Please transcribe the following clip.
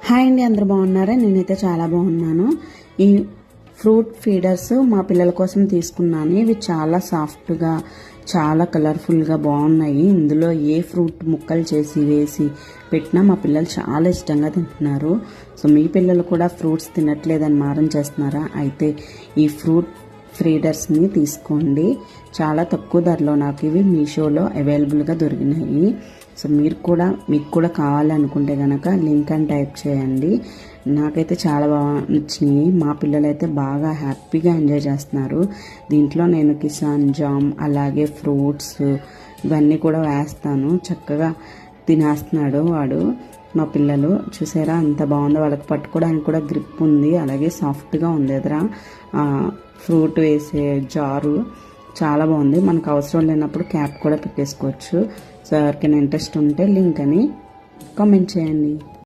Hi అండి, అందరూ బాగున్నారా? నేనైతే చాలా బాగున్నాను. ఈ ఫ్రూట్ ఫీడర్స్ మా పిల్లల కోసం తీసుకున్నాను. ఇవి చాలా సాఫ్ట్గా, చాలా కలర్ఫుల్గా బాగున్నాయి. ఇందులో ఏ ఫ్రూట్ ముక్కలు చేసి వేసి పెట్టినా మా పిల్లలు చాలా ఇష్టంగా తింటున్నారు. సో మీ పిల్లలు కూడా ఫ్రూట్స్ తినట్లేదని మారం చేస్తున్నారా? అయితే ఈ ఫ్రూట్ ఫీడర్స్ని తీసుకోండి. చాలా తక్కువ ధరలో నాకు ఇవి మీషోలో అవైలబుల్గా దొరికినాయి. సో మీకు కూడా కావాలనుకుంటే కనుక లింక్ అని టైప్ చేయండి. నాకైతే చాలా బాగా నచ్చినాయి. మా పిల్లలైతే బాగా హ్యాపీగా ఎంజాయ్ చేస్తున్నారు. దీంట్లో నేను కిసాన్ జామ్ అలాగే ఫ్రూట్స్ ఇవన్నీ కూడా వేస్తాను. చక్కగా తినేస్తున్నాడు వాడు. మా పిల్లలు చూసారా ఎంత బాగుందో. వాళ్ళకి పట్టుకోవడానికి కూడా గ్రిప్ ఉంది, అలాగే సాఫ్ట్గా ఉంది. ఎదురా ఫ్రూట్ వేసే జారు చాలా బాగుంది. మనకు అవసరం లేనప్పుడు క్యాప్ కూడా పెట్టేసుకోవచ్చు. సో ఎవరికైనా ఇంట్రెస్ట్ ఉంటే లింక్ అని కామెంట్ చేయండి.